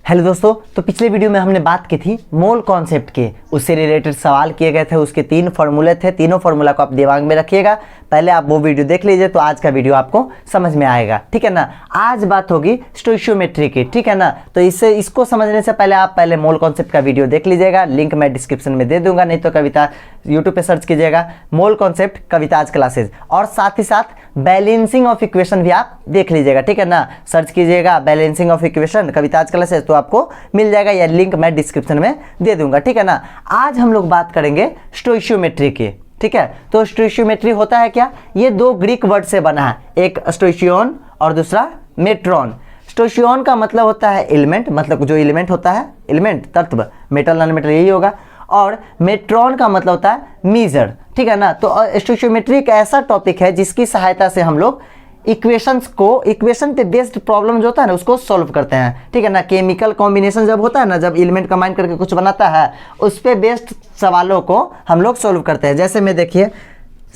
Hello दोस्तों, तो पिछले वीडियो में हमने बात की थी मोल कॉन्सेप्ट के, उससे रिलेटेड सवाल किए गए थे। उसके 3 फॉर्मूले थे, तीनों फॉर्मूला को आप दिमाग में रखिएगा। पहले आप वो वीडियो देख लीजिए तो आज का वीडियो आपको समझ में आएगा, ठीक है ना। आज बात होगी स्टोइशियोमेट्री की, ठीक है ना। तो इसको समझने से पहले आप पहले मोल कॉन्सेप्ट का वीडियो देख लीजिएगा, लिंक मैं डिस्क्रिप्शन में दे दूंगा, नहीं तो कविता यूट्यूब पे सर्च कीजिएगा मोल कॉन्सेप्ट कविताज क्लासेज, और साथ ही साथ बैलेंसिंग ऑफ इक्वेशन भी आप देख लीजिएगा, ठीक है ना। सर्च कीजिएगा balancing of equation Kavita's classes तो आपको मिल जाएगा, या लिंक मैं डिस्क्रिप्शन में दे दूंगा, ठीक है ना। आज हम लोग बात करेंगे स्टोइशियोमेट्री की, ठीक है। तो स्टोइशियोमेट्री होता है क्या? ये 2 ग्रीक वर्ड से बना है, एक स्टोइशियोन और दूसरा मेट्रॉन। स्टोइशियोन का मतलब होता है एलिमेंट, मतलब जो एलिमेंट होता है, एलिमेंट तत्व, मेटल नॉन मेटल यही होगा। और मेट्रॉन का मतलब होता है मीजर, ठीक है ना। तो स्टोइशियोमेट्री एक ऐसा टॉपिक है जिसकी सहायता से हम लोग इक्वेशंस को, इक्वेशन पे बेस्ड प्रॉब्लम जो होता है ना उसको सॉल्व करते हैं, ठीक है ना। केमिकल कॉम्बिनेशन जब होता है ना, जब एलिमेंट कंबाइन करके कुछ बनाता है, उस पे बेस्ड सवालों को हम लोग सॉल्व करते हैं। जैसे में देखिए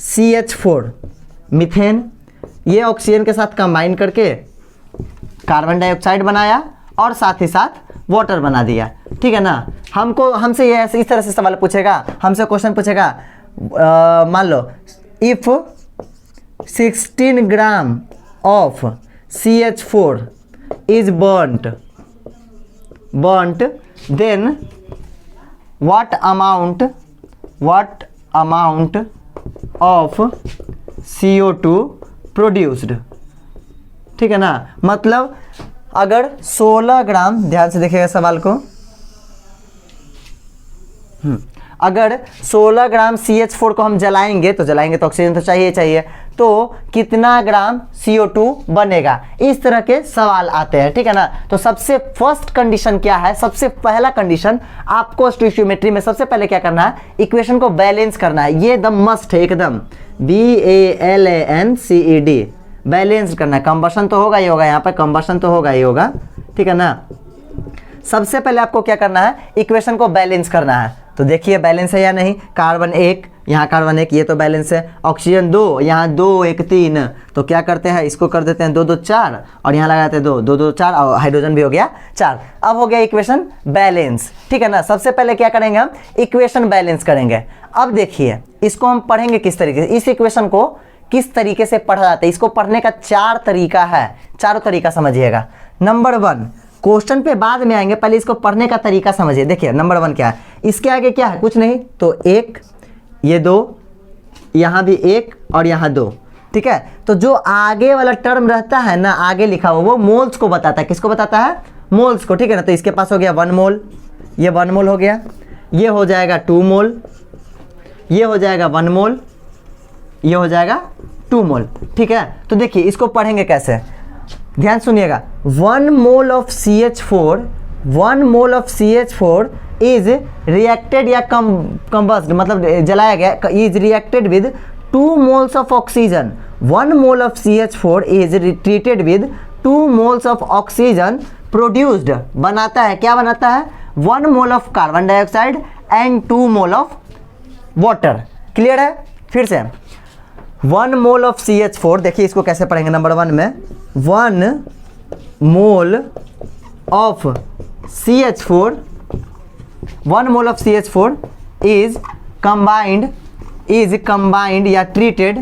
CH4 मीथेन, ये ऑक्सीजन के साथ कंबाइन करके कार्बन डाइऑक्साइड बनाया और साथ ही साथ वाटर बना दिया, ठीक है ना। हमसे ये इस तरह से सवाल पूछेगा, हमसे क्वेश्चन पूछेगा, मान लो if 16 gram of CH4 is burnt, then what amount of CO2 produced, ठीक है ना। मतलब अगर 16 ग्राम, ध्यान से देखिएगा सवाल को, अगर 16 ग्राम CH4 को हम जलाएंगे तो ऑक्सीजन तो चाहिए, तो कितना ग्राम CO2 बनेगा, इस तरह के सवाल आते हैं, ठीक है ना। तो सबसे फर्स्ट कंडीशन क्या है? सबसे पहला कंडीशन आपको स्टोइशियोमेट्री में सबसे पहले क्या करना है? इक्वेशन को बैलेंस करना है। ये एकदम मस्ट है, एकदम BALANCED, बैलेंस करना है। कंबशन तो होगा ही होगा, यहाँ पर कंबशन तो होगा ही होगा, ठीक है ना। सबसे पहले आपको क्या करना है? इक्वेशन को बैलेंस करना है। तो देखिए बैलेंस है या नहीं। कार्बन 1, यहाँ कार्बन 1, ये तो बैलेंस है। ऑक्सीजन 2, यहाँ 2 1 3, तो क्या करते हैं, इसको कर देते हैं 2 2 4, और यहाँ लगाते हैं 2 2 2 4, और हाइड्रोजन भी हो गया 4। अब हो गया इक्वेशन बैलेंस, ठीक है ना। सबसे पहले क्या करेंगे हम? इक्वेशन बैलेंस करेंगे। अब देखिए इसको हम पढ़ेंगे किस तरीके से, इस इक्वेशन को किस तरीके से पढ़ा जाता है। इसको पढ़ने का 4 तरीका है, चारों तरीका समझिएगा। नंबर 1, क्वेश्चन पे बाद में आएंगे, पहले इसको पढ़ने का तरीका समझिए। देखिए नंबर 1 क्या है, इसके आगे क्या है? कुछ नहीं, तो 1, ये 2, यहाँ भी 1 और यहाँ 2, ठीक है। तो जो आगे वाला टर्म रहता है ना, आगे लिखा हुआ, वो मोल्स को बताता है। किसको बताता है? मोल्स को, ठीक है ना। तो इसके पास हो गया 1 मोल, ये 1 मोल हो गया, ये हो जाएगा 2 मोल, ये हो जाएगा 1 मोल, ये हो जाएगा 2 मोल, ठीक है। तो देखिए इसको पढ़ेंगे कैसे, ध्यान सुनिएगा। 1 mole of CH4 is reacted या कंबस्ड, मतलब जलाया गया, is reacted with 2 moles of oxygen. 1 mole of CH4 is treated with 2 moles of oxygen produced, बनाता है, क्या बनाता है? 1 mole of carbon dioxide and 2 mole of water. Clear है? फिर से 1 मोल ऑफ CH4, देखिए इसको कैसे पढ़ेंगे। नंबर 1 में 1 mole of CH4, 1 mole of CH4 is combined या treated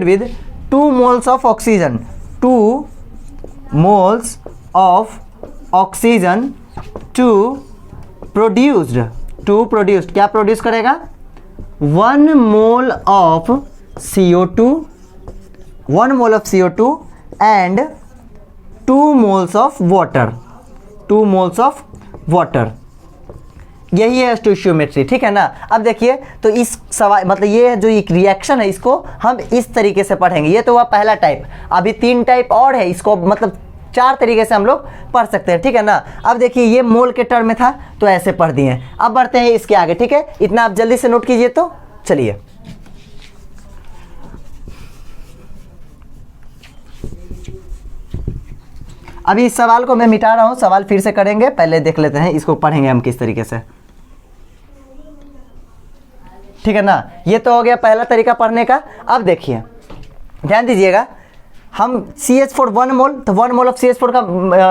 with 2 moles of oxygen, 2 moles of oxygen to produced, क्या प्रोड्यूस करेगा? 1 मोल of CO2 and 2 moles of water, यही है स्टोइशियोमेट्री, ठीक है ना। अब देखिए तो इस सवाल, मतलब ये जो एक रिएक्शन है, इसको हम इस तरीके से पढ़ेंगे। ये तो हुआ पहला टाइप, अभी 3 टाइप और है, इसको मतलब 4 तरीके से हम लोग पढ़ सकते हैं, ठीक है ना। अब देखिए ये मोल के टर्म में था तो ऐसे पढ़ दिए। अब बढ़ते हैं इसके आगे, ठीक है। इतना आप जल्दी से नोट कीजिए। तो चलिए अभी इस सवाल को मैं मिटा रहा हूं, सवाल फिर से करेंगे, पहले देख लेते हैं इसको पढ़ेंगे हम किस तरीके से। ठीक है ना। ये तो हो गया पहला तरीका पढ़ने का। अब देखिए ध्यान दीजिएगा, हम CH4 1 मोल, तो 1 मोल ऑफ CH4 का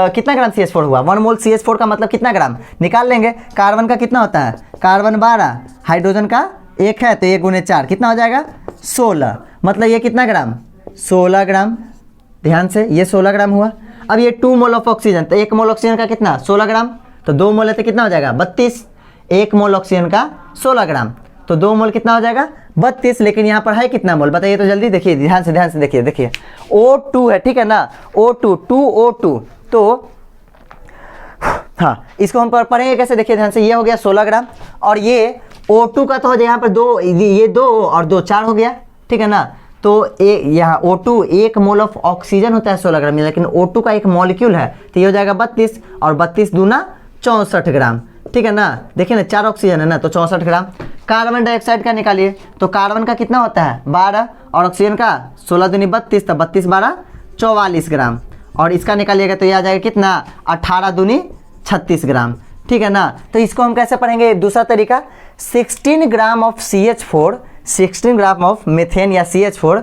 कितना ग्राम CH4 हुआ, 1 मोल CH4 का मतलब कितना ग्राम निकाल लेंगे। कार्बन का कितना होता है, कार्बन 12, हाइड्रोजन का 1 है तो 1 गुने 4 कितना हो जाएगा 16, मतलब ये कितना ग्राम 16 ग्राम। ध्यान से ये 16 ग्राम हुआ। अब ये 2 मोल ऑफ ऑक्सीजन, तो 1 मोल ऑक्सीजन का कितना 16 ग्राम, तो 2 मोल है तो कितना हो जाएगा 32। 1 मोल ऑक्सीजन का 16 ग्राम, तो 2 मोल कितना हो जाएगा 32। लेकिन यहाँ पर है कितना मोल बताइए तो जल्दी देखिए, ध्यान से देखिए O2 है, ठीक है ना, O2 2O2, तो हाँ इसको हम पढ़ेंगे कैसे, देखिए ध्यान से, ये हो गया 16 ग्राम और ये O2 का तो हो जाए यहाँ पर 2, ये 2 और 2 4 हो गया, ठीक है ना। तो यहाँ O2 1 मोल ऑफ ऑक्सीजन होता है 16 ग्राम, लेकिन O2 का एक मॉलिक्यूल है तो ये हो जाएगा 32 और 32 दूना 64 ग्राम, ठीक है ना। देखिए ना 4 ऑक्सीजन है ना तो 64 ग्राम। कार्बन डाइऑक्साइड का निकालिए, तो कार्बन का कितना होता है 12 और ऑक्सीजन का 16 दूनी 32, तो 32 12 44 ग्राम, और इसका निकालिएगा तो ये आ जाएगा कितना 18 दूनी 36 ग्राम, ठीक है ना। तो इसको हम कैसे पढ़ेंगे, दूसरा तरीका, 16 gram of CH4, 16 gram of methane या CH4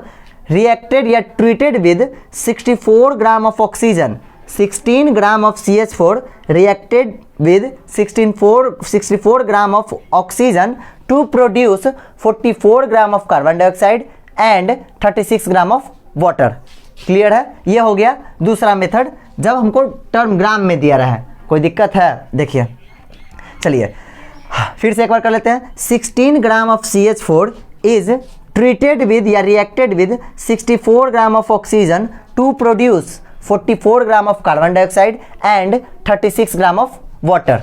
रिएक्टेड या treated with 64 gram of oxygen. 16 gram of CH4 reacted with 64 gram of oxygen to produce 44 gram of carbon dioxide and 36 gram of water। Clear है, ये हो गया दूसरा method जब हमको term ग्राम में दिया रहा है। कोई दिक्कत है, देखिए चलिए फिर से एक बार कर लेते हैं। 16 gram of CH4 is treated with या reacted with 64 gram of oxygen to produce 44 gram of carbon dioxide and 36 gram of water.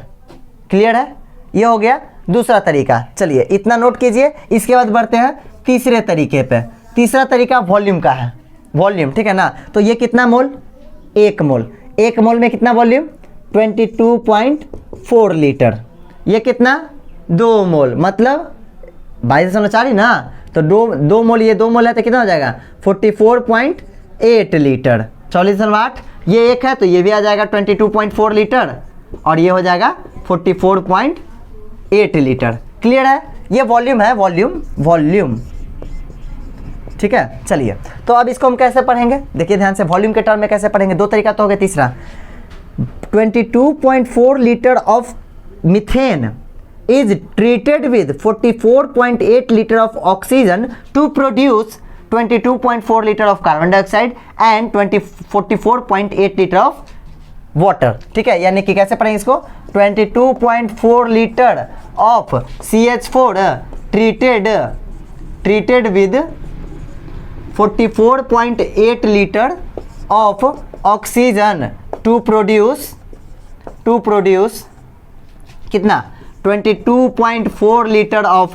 Clear है, ये हो गया दूसरा तरीका। चलिए इतना नोट कीजिए, इसके बाद बढ़ते हैं तीसरे तरीके पे। तीसरा तरीका वॉल्यूम का है, वॉल्यूम, ठीक है ना। तो ये कितना मोल, 1 मोल, 1 मोल में कितना वॉल्यूम 22.4 लीटर। ये कितना 2 मोल, मतलब 22.4 ही ना, तो 2 मोल, ये 2 मोल है तो कितना हो जाएगा 44.8 लीटर। 44.8, ये 1 है तो ये भी आ जाएगा 22.4 लीटर और ये हो जाएगा 44.8 लीटर। क्लियर है, ये वॉल्यूम है, वॉल्यूम, ठीक है। चलिए तो अब इसको हम कैसे पढ़ेंगे, देखिए ध्यान से, वॉल्यूम के टर्म में कैसे पढ़ेंगे, दो तरीका तो हो गया। तीसरा, 22.4 litre of methane is treated with 44.8 liter of oxygen to produce 22.4 liter of carbon dioxide and 44.8 liter of water। ठीक है, यानी कि कैसे पढ़ेंगे इसको, 22.4 litre of CH4 treated with 44.8 litre of oxygen to produce कितना 22.4 litre of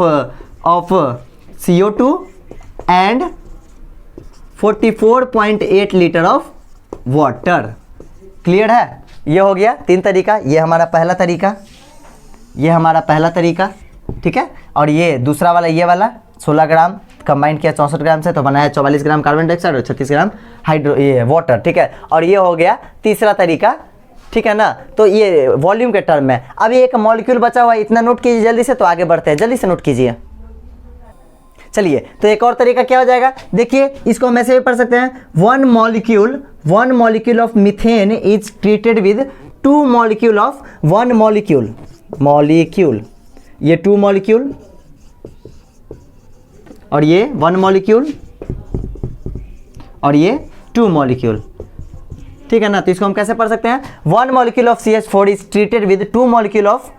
CO2 and 44.8 litre of water. Clear है, ये हो गया 3 तरीका। ये हमारा पहला तरीका, ये हमारा पहला तरीका, ठीक है। और ये दूसरा वाला, ये वाला 16 ग्राम कंबाइन किया 64 ग्राम से तो बनाया 44 ग्राम कार्बन डाइऑक्साइड और 36 ग्राम ये वाटर, ठीक है। और ये हो गया तीसरा तरीका, ठीक है ना। तो ये वॉल्यूम के टर्म में। अब एक मॉलिक्यूल बचा हुआ है, इतना नोट कीजिए जल्दी से, तो आगे बढ़ते हैं, जल्दी से नोट कीजिए। चलिए तो एक और तरीका क्या हो जाएगा, देखिए इसको हम ऐसे भी पढ़ सकते हैं, one molecule of methane is treated with 2 molecule of one molecule, ये 2 मॉलिक्यूल और ये 1 मॉलिक्यूल और ये 2 मॉलिक्यूल, ठीक है ना। तो इसको हम कैसे पढ़ सकते हैं, 1 molecule of CH4 is treated with 2 molecule of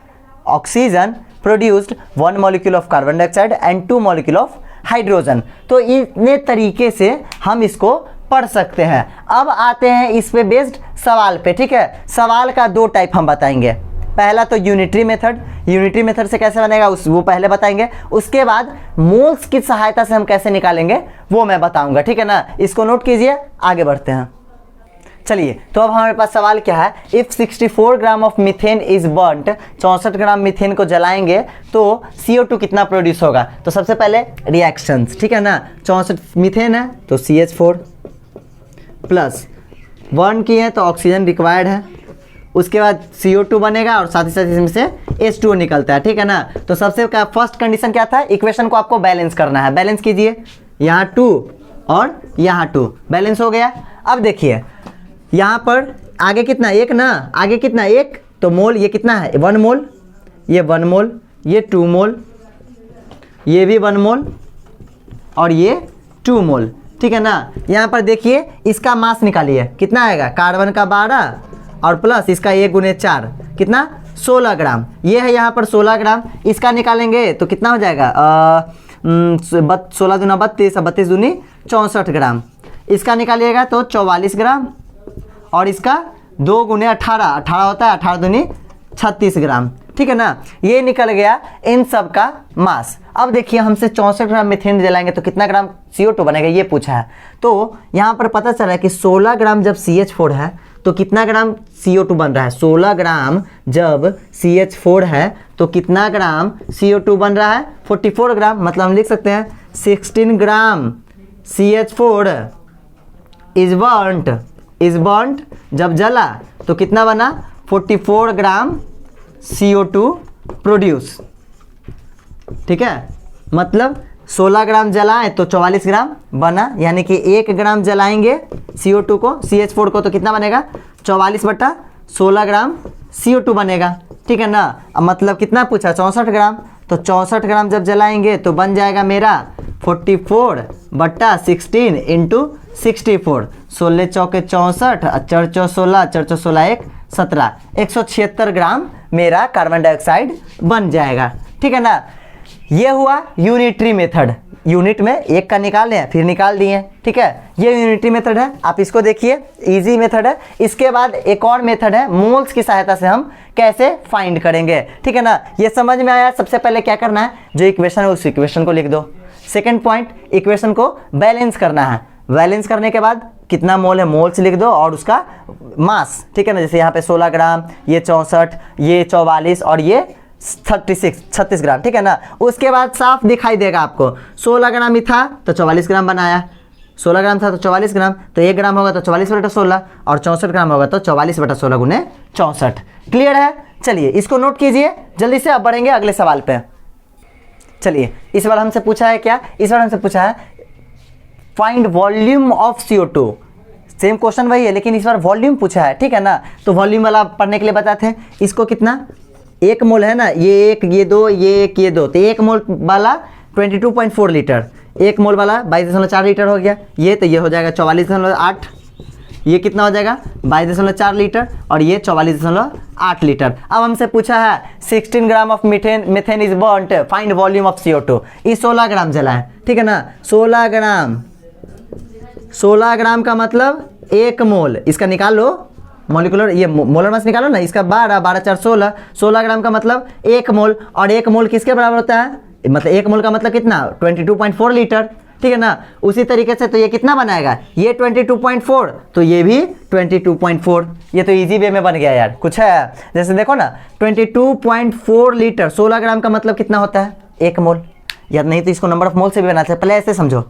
oxygen produced 1 molecule of carbon dioxide and 2 molecule of hydrogen. तो इतने तरीके से हम इसको पढ़ सकते हैं। अब आते हैं इस पे बेस्ड सवाल पे, ठीक है। सवाल का 2 टाइप हम बताएंगे। पहला तो यूनिटरी मेथड से कैसे बनेगा वो पहले बताएंगे, उसके बाद मोल्स की सहायता से हम कैसे निकालेंगे वो मैं बताऊंगा, ठीक है ना। इसको नोट कीजिए, आगे बढ़ते हैं। चलिए तो अब हमारे पास सवाल क्या है, if 64 gram of methane is burnt, 64 gram methane को जलाएंगे तो CO2 कितना प्रोड्यूस होगा। तो सबसे पहले रिएक्शंस, ठीक है ना। 64 मीथेन है तो CH4 प्लस 1 की है तो ऑक्सीजन रिक्वायर्ड है, उसके बाद CO2 बनेगा और साथ ही साथ इसमें से H2O निकलता है, ठीक है ना। तो सबसे फर्स्ट कंडीशन क्या था, इक्वेशन को आपको बैलेंस करना है। बैलेंस कीजिए, यहाँ 2 और यहाँ 2 बैलेंस हो गया। अब देखिए यहाँ पर आगे कितना, एक ना, आगे कितना, एक, तो मोल ये कितना है 1 मोल, ये 1 मोल, ये 2 मोल, ये भी 1 मोल और ये 2 मोल, ठीक है ना। यहाँ पर देखिए इसका मास निकालिए, कितना आएगा, कार्बन का 12 और प्लस इसका 1 गुने 4, कितना 16 ग्राम, ये है यहाँ पर 16 ग्राम। इसका निकालेंगे तो कितना हो जाएगा 16 दूना 32 और 32 दूनी 64 ग्राम। इसका निकालिएगा तो 44 ग्राम और इसका 2 गुने 18, 18 होता है, 18 दूनी 36 ग्राम, ठीक है ना। ये निकल गया इन सब का मास। अब देखिए हमसे 64 ग्राम मीथेन जलाएंगे तो कितना ग्राम CO2 बनेगा, ये पूछा है। तो यहाँ पर पता चला है कि 16 ग्राम जब CH4 है तो कितना ग्राम CO2 बन रहा है, 16 ग्राम जब CH4 है तो कितना ग्राम CO2 बन रहा है, 44 ग्राम। मतलब हम लिख सकते हैं 16 ग्राम CH4 इज बर्न्ड जब जला तो कितना बना, 44 ग्राम CO2 प्रोड्यूस, ठीक है। मतलब 16 ग्राम जलाएं तो 44 ग्राम बना, यानी कि 1 ग्राम जलाएंगे CO2 को, CH4 को, तो कितना बनेगा 44/16 ग्राम CO2 बनेगा, ठीक है ना। अब मतलब कितना पूछा 64 ग्राम, तो 64 ग्राम जब जलाएंगे तो बन जाएगा मेरा 44/16 इंटू 64, 16 चौके 64, 4 चौ 16, 4 चौ 16 1 17, 176 ग्राम मेरा कार्बन डाइऑक्साइड बन जाएगा, ठीक है ना। ये हुआ यूनिटरी मेथड, यूनिट में एक का निकाल लें फिर निकाल दिए, ठीक है। ये यूनिटरी मेथड है, आप इसको देखिए, इजी मेथड है। इसके बाद एक और मेथड है, मोल्स की सहायता से हम कैसे फाइंड करेंगे, ठीक है ना। ये समझ में आया। सबसे पहले क्या करना है, जो इक्वेशन है उस इक्वेशन को लिख दो। सेकंड पॉइंट, इक्वेशन को बैलेंस करना है। बैलेंस करने के बाद कितना मोल है, मोल्स लिख दो और उसका मास, ठीक है ना। जैसे यहाँ पे 16 ग्राम, ये 64, ये 44 और ये 36 ग्राम, ठीक है ना। उसके बाद साफ दिखाई देगा आपको, 16 ग्राम ही था तो 44 ग्राम बनाया, 16 ग्राम था तो 44 ग्राम, तो 1 ग्राम होगा तो 44/16 और 64 ग्राम होगा तो 44/16 गुने 64। क्लियर है। चलिए इसको नोट कीजिए जल्दी से, अब बढ़ेंगे अगले सवाल पे। चलिए इस बार हमसे पूछा है क्या, इस बार हमसे पूछा है find volume of CO2। Same question वही है लेकिन इस बार वॉल्यूम पूछा है, ठीक है ना। तो वॉल्यूम वाला पढ़ने के लिए बताते हैं। इसको कितना, 1 मोल है ना, ये 1 ये 2 ये 1 ये 2, तो 1 मोल वाला 22.4 लीटर, 1 मोल वाला 22.4 लीटर हो गया। ये तो ये हो जाएगा 44.8, ये कितना हो जाएगा 22.4 लीटर और ये 44.8 लीटर। अब हमसे पूछा है 16 gram of methane is burned, find volume of CO2। ये 16 ग्राम जला है, ठीक है ना। 16 ग्राम का मतलब 1 मोल, इसका निकाल लो मॉलिक्यूलर, ये मोलर मास निकालो ना, इसका 12 4 16, 16 ग्राम का मतलब 1 मोल, और 1 मोल किसके बराबर होता है, मतलब 1 मोल का मतलब कितना 22.4 लीटर, ठीक है ना। उसी तरीके से तो ये कितना बनाएगा, ये 22.4 तो ये भी 22.4। ये तो इजी वे में बन गया यार, कुछ है। जैसे देखो ना 22.4 लीटर, 16 ग्राम का मतलब कितना होता है 1 मोल, या नहीं तो इसको नंबर ऑफ मोल से भी बनाना चाहिए। पहले ऐसे समझो,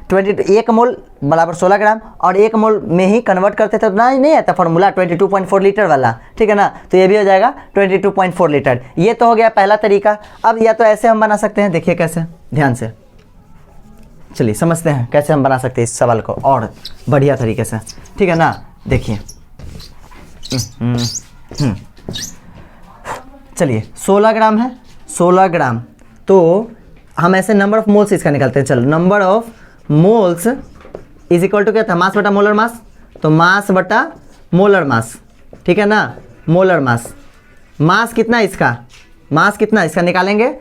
1 मोल बराबर 16 ग्राम, और 1 मोल में ही कन्वर्ट करते थे तो ना नहीं आता फॉर्मूला 22.4 लीटर वाला, ठीक है ना। तो ये भी हो जाएगा 22.4 लीटर। ये तो हो गया पहला तरीका। अब या तो ऐसे हम बना सकते हैं, देखिए कैसे, ध्यान से चलिए समझते हैं कैसे हम बना सकते हैं इस सवाल को और बढ़िया तरीके से, ठीक है ना। देखिए चलिए 16 ग्राम है, 16 ग्राम, तो हम ऐसे नंबर ऑफ मोल्स इसका निकालते हैं। चलो number of moles is equal to क्या था, मास बटा मोलर मास, तो मास बटा मोलर मास, ठीक है ना। मोलर मास, मास कितना इसका, मास कितना इसका निकालेंगे,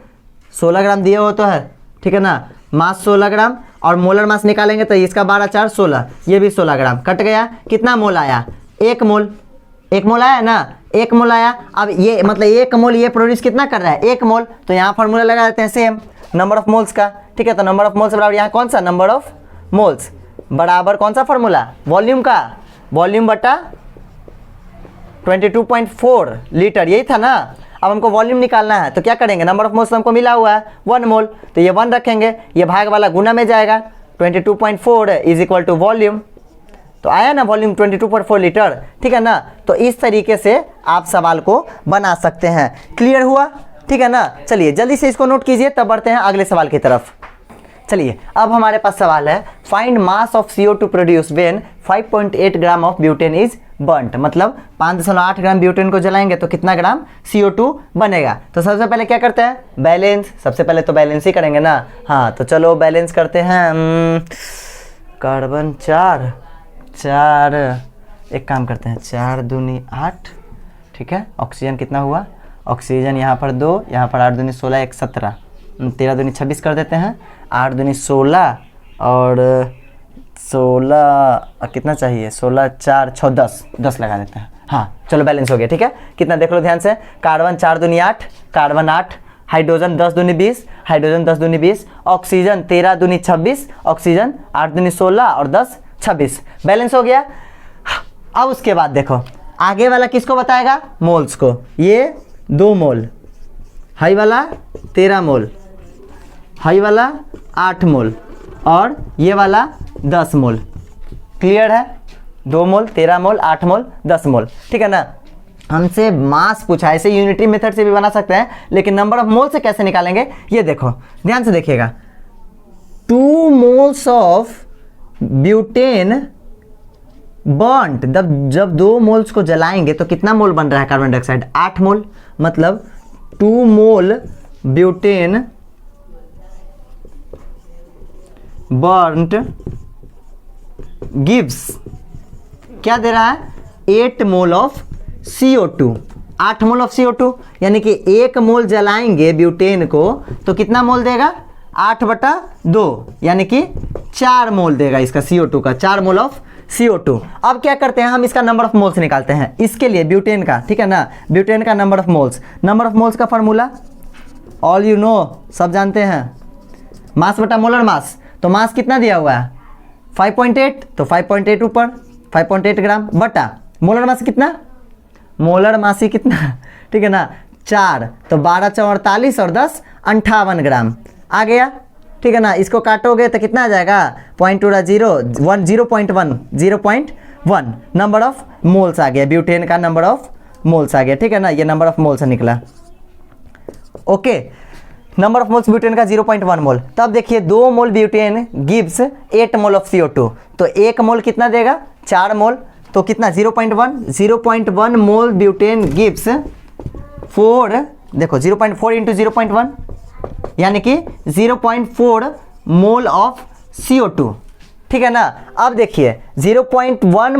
16 ग्राम दिए हो तो है, ठीक है ना। मास 16 ग्राम और मोलर मास निकालेंगे तो इसका 12 4 16, ये भी 16 ग्राम कट गया। कितना मोल आया, 1 मोल, 1 मोल आया ना, 1 मोल आया। अब ये मतलब 1 मोल ये प्रोड्यूस कितना कर रहा है, 1 मोल, तो यहाँ फार्मूला लगा देते हैं सेम नंबर ऑफ मोल्स का, ठीक है। तो नंबर ऑफ मोल्स बराबर यहाँ कौन सा, नंबर ऑफ मोल्स बराबर कौन सा फार्मूला, वॉल्यूम का, वॉल्यूम बटा 22.4 लीटर, यही था ना। अब हमको वॉल्यूम निकालना है तो क्या करेंगे, नंबर ऑफ मोल्स हमको मिला हुआ है 1 मोल, तो ये 1 रखेंगे, ये भाग वाला गुना में जाएगा, 22.4 इज इक्वल टू वॉल्यूम, तो आया ना वॉल्यूम 22.4 लीटर, ठीक है ना। तो इस तरीके से आप सवाल को बना सकते हैं। क्लियर हुआ, ठीक है ना। चलिए जल्दी से इसको नोट कीजिए, तब बढ़ते हैं अगले सवाल की तरफ। चलिए अब हमारे पास सवाल है find mass of CO2 produce when 5.8 gram of butane is burnt, मतलब 5.8 ग्राम ब्यूटेन को जलाएंगे तो कितना ग्राम CO2 बनेगा। तो सबसे पहले क्या करते हैं बैलेंस, सबसे पहले तो बैलेंस ही करेंगे ना। हाँ तो चलो बैलेंस करते हैं। कार्बन 4 एक काम करते हैं 4 दूनी 8, ठीक है। ऑक्सीजन कितना हुआ, ऑक्सीजन यहाँ पर 2, यहाँ पर 8 दूनी 16 1 17, 13 दूनी 26 कर देते हैं, 8 दूनी 16 और 16 कितना चाहिए 16 4 6 10 लगा देते हैं। हाँ चलो बैलेंस हो गया, ठीक है। कितना देख लो ध्यान से, कार्बन 4 दूनी 8, कार्बन 8, हाइड्रोजन 10 दूनी 20, हाइड्रोजन 10 दूनी 20, ऑक्सीजन 13 दूनी 26, ऑक्सीजन 8 दूनी 16 और 10 26, बैलेंस हो गया। अब उसके बाद देखो आगे वाला किसको बताएगा, मोल्स को। ये 2 मोल, हाई वाला 13 मोल, हाई वाला 8 मोल और ये वाला 10 मोल। क्लियर है, 2 मोल 13 मोल 8 मोल 10 मोल, ठीक है ना। हमसे मास पूछा है, इसे यूनिटरी मेथड से भी बना सकते हैं, लेकिन नंबर ऑफ मोल से कैसे निकालेंगे ये देखो ध्यान से देखिएगा। 2 मोल्स ऑफ ब्यूटेन बॉन्ड, जब 2 मोल्स को जलाएंगे तो कितना मोल बन रहा है कार्बन डाइऑक्साइड, 8 मोल, मतलब 2 मोल ब्यूटेन बर्न्ड गिव्स क्या दे रहा है 8 mole of CO2, 8 mole of CO2, यानी कि 1 मोल जलाएंगे ब्यूटेन को तो कितना मोल देगा 8/2, यानी कि 4 मोल देगा इसका CO2 का, 4 मोल ऑफ CO2। अब क्या करते हैं हम इसका नंबर ऑफ मोल्स निकालते हैं इसके लिए ब्यूटेन का, ठीक है ना। ब्यूटेन का नंबर ऑफ मोल्स का फॉर्मूला ऑल यू नो, सब जानते हैं, मास बटा मोलर मास। तो मास कितना दिया हुआ है 5.8, तो 5.8 ऊपर 5.8 ग्राम बटा मोलर मास कितना, मोलर मास ही कितना ठीक है ना 4, तो 12 4 48 और 10 58 ग्राम आ गया, ठीक है ना। इसको काटोगे तो कितना आ जाएगा 0.1 नंबर ऑफ मोल्स आ गया, ब्यूटेन का नंबर ऑफ मोल्स आ गया, ठीक है ना। ये नंबर ऑफ मोल्स निकला, okay. Number of moles butane का 0.1 मोल। तब देखिए 2 mole butane gives 8 mole of CO2, तो 1 मोल कितना देगा 4 मोल, तो कितना 0.1 मोल ब्यूटेन गिव्स 4, देखो 0.4 इंटू 0.1 यानी कि 0.4 मोल ऑफ CO2, ठीक है ना। अब देखिए 0.1